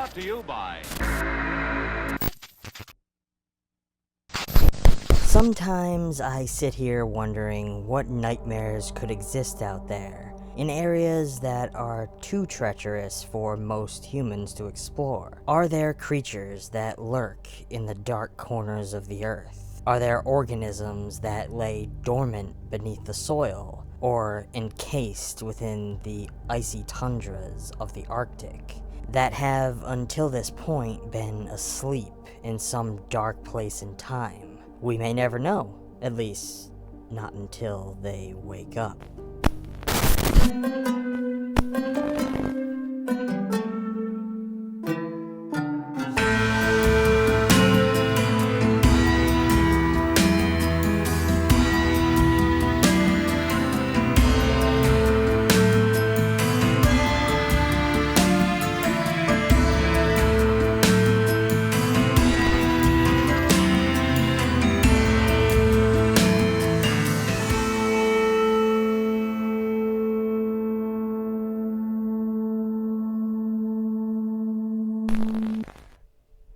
Brought to you by... Sometimes I sit here wondering what nightmares could exist out there, in areas that are too treacherous for most humans to explore. Are there creatures that lurk in the dark corners of the earth? Are there organisms that lay dormant beneath the soil, or encased within the icy tundras of the Arctic, that have until this point been asleep in some dark place in time? We may never know, at least not until they wake up.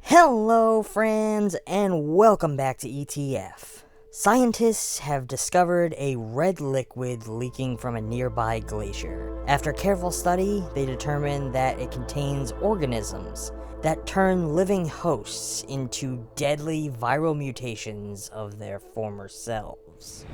Hello friends, and welcome back to ETF. Scientists have discovered a red liquid leaking from a nearby glacier. After careful study, they determined that it contains organisms that turn living hosts into deadly viral mutations of their former selves.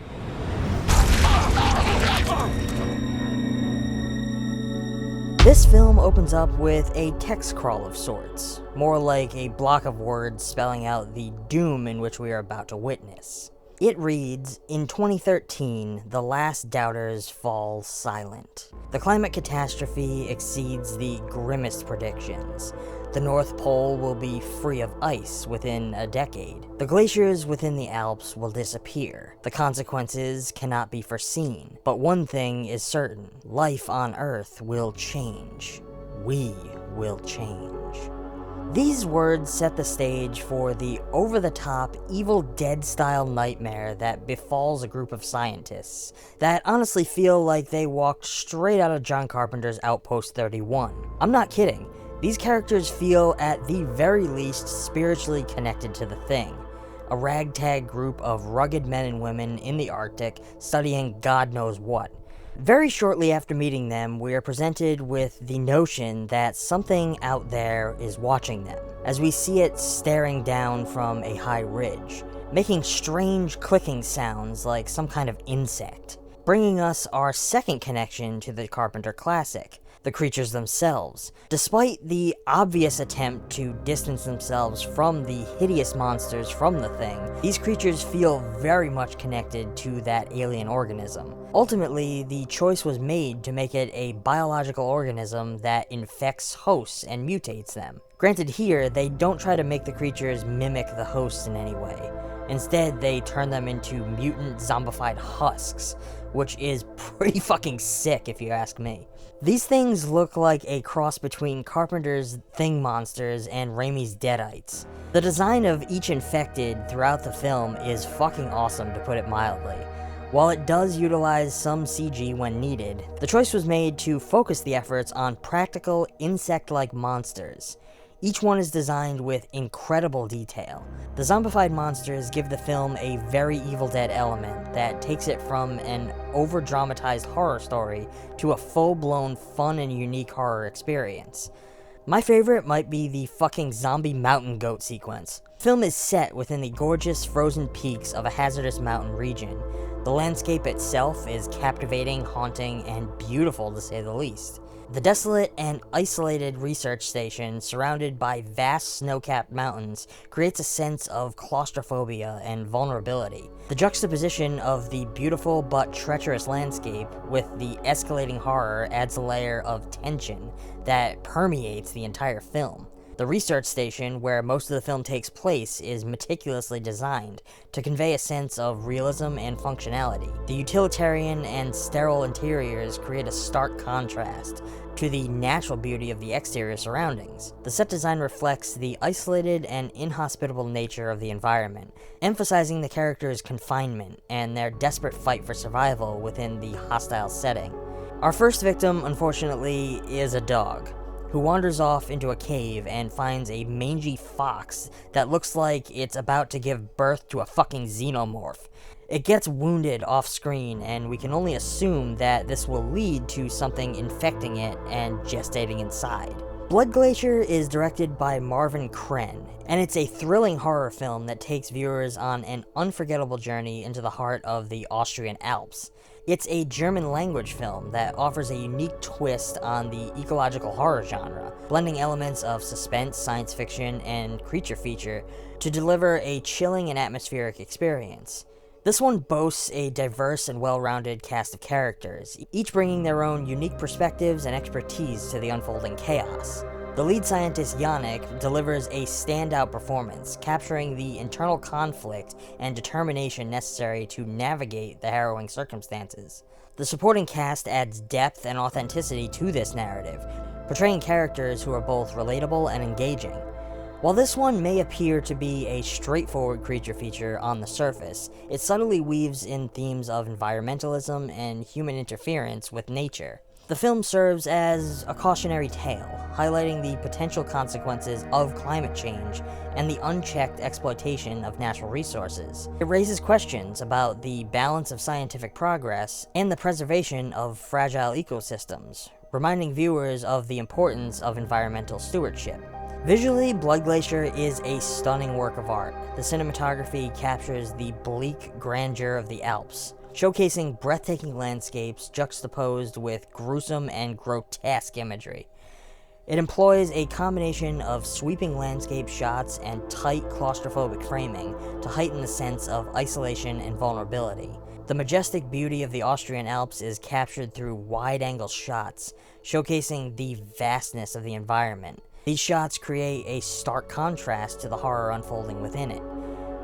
This film opens up with a text crawl of sorts, more like a block of words spelling out the doom in which we are about to witness. It reads, "In 2013, the last doubters fall silent. The climate catastrophe exceeds the grimmest predictions. The North Pole will be free of ice within a decade. The glaciers within the Alps will disappear. The consequences cannot be foreseen. But one thing is certain. Life on Earth will change. We will change." These words set the stage for the over-the-top Evil Dead-style nightmare that befalls a group of scientists that honestly feel like they walked straight out of John Carpenter's Outpost 31. I'm not kidding. These characters feel, at the very least, spiritually connected to the Thing, a ragtag group of rugged men and women in the Arctic studying God knows what. Very shortly after meeting them, we are presented with the notion that something out there is watching them, as we see it staring down from a high ridge, making strange clicking sounds like some kind of insect, bringing us our second connection to the Carpenter classic, the creatures themselves. Despite the obvious attempt to distance themselves from the hideous monsters from the Thing, these creatures feel very much connected to that alien organism. Ultimately, the choice was made to make it a biological organism that infects hosts and mutates them. Granted, here, they don't try to make the creatures mimic the hosts in any way. Instead, they turn them into mutant zombified husks, which is pretty fucking sick if you ask me. These things look like a cross between Carpenter's Thing monsters and Raimi's Deadites. The design of each infected throughout the film is fucking awesome, to put it mildly. While it does utilize some CG when needed, the choice was made to focus the efforts on practical insect-like monsters. Each one is designed with incredible detail. The zombified monsters give the film a very Evil Dead element that takes it from an over-dramatized horror story to a full-blown fun and unique horror experience. My favorite might be the fucking zombie mountain goat sequence. The film is set within the gorgeous frozen peaks of a hazardous mountain region. The landscape itself is captivating, haunting, and beautiful to say the least. The desolate and isolated research station, surrounded by vast snow-capped mountains, creates a sense of claustrophobia and vulnerability. The juxtaposition of the beautiful but treacherous landscape with the escalating horror adds a layer of tension that permeates the entire film. The research station, where most of the film takes place, is meticulously designed to convey a sense of realism and functionality. The utilitarian and sterile interiors create a stark contrast to the natural beauty of the exterior surroundings. The set design reflects the isolated and inhospitable nature of the environment, emphasizing the characters' confinement and their desperate fight for survival within the hostile setting. Our first victim, unfortunately, is a dog. who wanders off into a cave and finds a mangy fox that looks like it's about to give birth to a fucking xenomorph. It gets wounded off-screen, and we can only assume that this will lead to something infecting it and gestating inside. Blood Glacier is directed by Marvin Kren, and it's a thrilling horror film that takes viewers on an unforgettable journey into the heart of the Austrian Alps. It's a German-language film that offers a unique twist on the ecological horror genre, blending elements of suspense, science fiction, and creature feature to deliver a chilling and atmospheric experience. This one boasts a diverse and well-rounded cast of characters, each bringing their own unique perspectives and expertise to the unfolding chaos. The lead scientist Yannick delivers a standout performance, capturing the internal conflict and determination necessary to navigate the harrowing circumstances. The supporting cast adds depth and authenticity to this narrative, portraying characters who are both relatable and engaging. While this one may appear to be a straightforward creature feature on the surface, it subtly weaves in themes of environmentalism and human interference with nature. The film serves as a cautionary tale, highlighting the potential consequences of climate change and the unchecked exploitation of natural resources. It raises questions about the balance of scientific progress and the preservation of fragile ecosystems, reminding viewers of the importance of environmental stewardship. Visually, Blood Glacier is a stunning work of art. The cinematography captures the bleak grandeur of the Alps, showcasing breathtaking landscapes juxtaposed with gruesome and grotesque imagery. It employs a combination of sweeping landscape shots and tight claustrophobic framing to heighten the sense of isolation and vulnerability. The majestic beauty of the Austrian Alps is captured through wide-angle shots, showcasing the vastness of the environment. These shots create a stark contrast to the horror unfolding within it.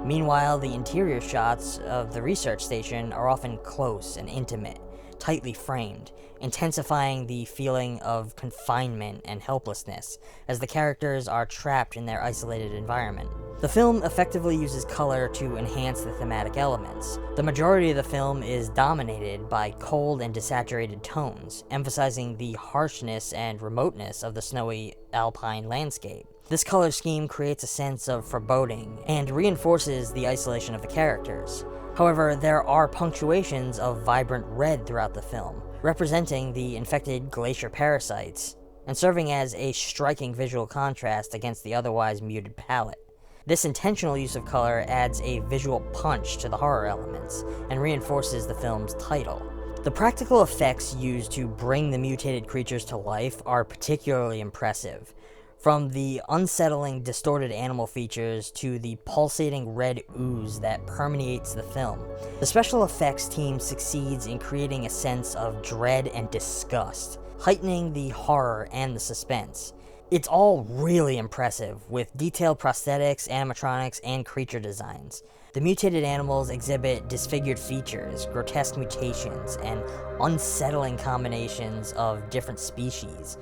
Meanwhile, the interior shots of the research station are often close and intimate, tightly framed, intensifying the feeling of confinement and helplessness as the characters are trapped in their isolated environment. The film effectively uses color to enhance the thematic elements. The majority of the film is dominated by cold and desaturated tones, emphasizing the harshness and remoteness of the snowy alpine landscape. This color scheme creates a sense of foreboding and reinforces the isolation of the characters. However, there are punctuations of vibrant red throughout the film, representing the infected glacier parasites, and serving as a striking visual contrast against the otherwise muted palette. This intentional use of color adds a visual punch to the horror elements, and reinforces the film's title. The practical effects used to bring the mutated creatures to life are particularly impressive. From the unsettling, distorted animal features to the pulsating red ooze that permeates the film, the special effects team succeeds in creating a sense of dread and disgust, heightening the horror and the suspense. It's all really impressive, with detailed prosthetics, animatronics, and creature designs. The mutated animals exhibit disfigured features, grotesque mutations, and unsettling combinations of different species,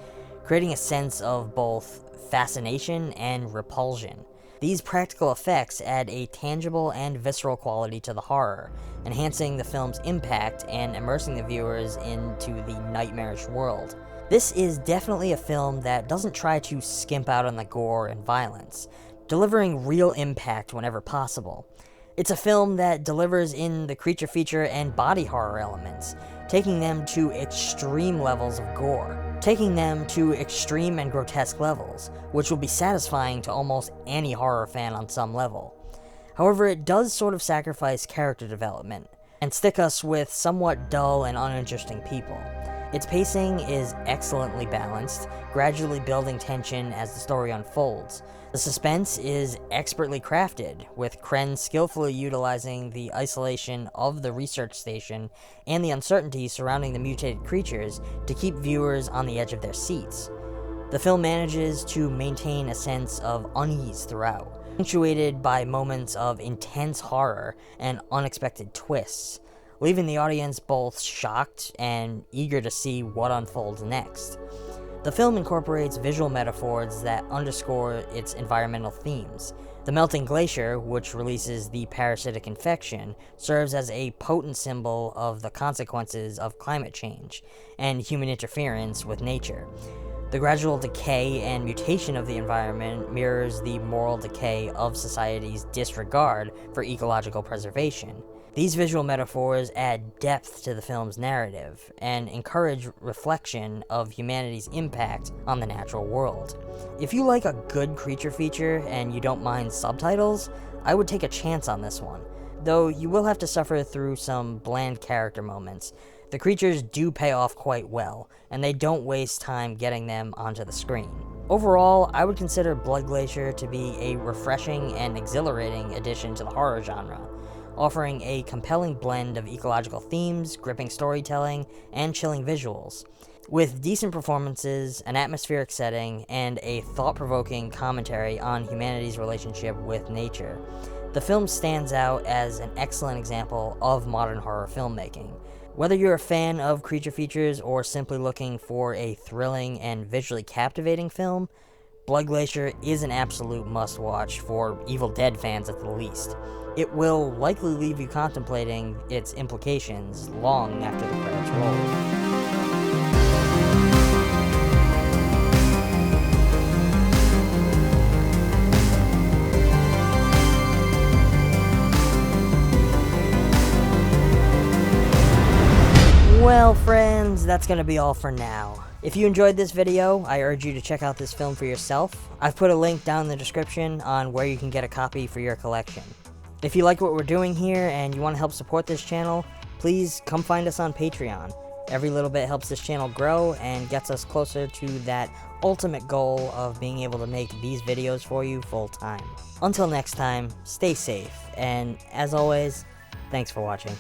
creating a sense of both fascination and repulsion. These practical effects add a tangible and visceral quality to the horror, enhancing the film's impact and immersing the viewers into the nightmarish world. This is definitely a film that doesn't try to skimp out on the gore and violence, delivering real impact whenever possible. It's a film that delivers in the creature feature and body horror elements, taking them to extreme levels of gore, taking them to extreme and grotesque levels, which will be satisfying to almost any horror fan on some level. However, it does sort of sacrifice character development, and stick us with somewhat dull and uninteresting people. Its pacing is excellently balanced, gradually building tension as the story unfolds. The suspense is expertly crafted, with Kren skillfully utilizing the isolation of the research station and the uncertainty surrounding the mutated creatures to keep viewers on the edge of their seats. The film manages to maintain a sense of unease throughout, punctuated by moments of intense horror and unexpected twists, leaving the audience both shocked and eager to see what unfolds next. The film incorporates visual metaphors that underscore its environmental themes. The melting glacier, which releases the parasitic infection, serves as a potent symbol of the consequences of climate change and human interference with nature. The gradual decay and mutation of the environment mirrors the moral decay of society's disregard for ecological preservation. These visual metaphors add depth to the film's narrative and encourage reflection of humanity's impact on the natural world. If you like a good creature feature and you don't mind subtitles, I would take a chance on this one, though you will have to suffer through some bland character moments. The creatures do pay off quite well, and they don't waste time getting them onto the screen. Overall, I would consider Blood Glacier to be a refreshing and exhilarating addition to the horror genre, offering a compelling blend of ecological themes, gripping storytelling, and chilling visuals. With decent performances, an atmospheric setting, and a thought-provoking commentary on humanity's relationship with nature, the film stands out as an excellent example of modern horror filmmaking. Whether you're a fan of creature features or simply looking for a thrilling and visually captivating film, Blood Glacier is an absolute must-watch for Evil Dead fans at the least. It will likely leave you contemplating its implications long after the credits roll. Well, friends, that's going to be all for now. If you enjoyed this video, I urge you to check out this film for yourself. I've put a link down in the description on where you can get a copy for your collection. If you like what we're doing here and you want to help support this channel, please come find us on Patreon. Every little bit helps this channel grow and gets us closer to that ultimate goal of being able to make these videos for you full time. Until next time, stay safe, and as always, thanks for watching.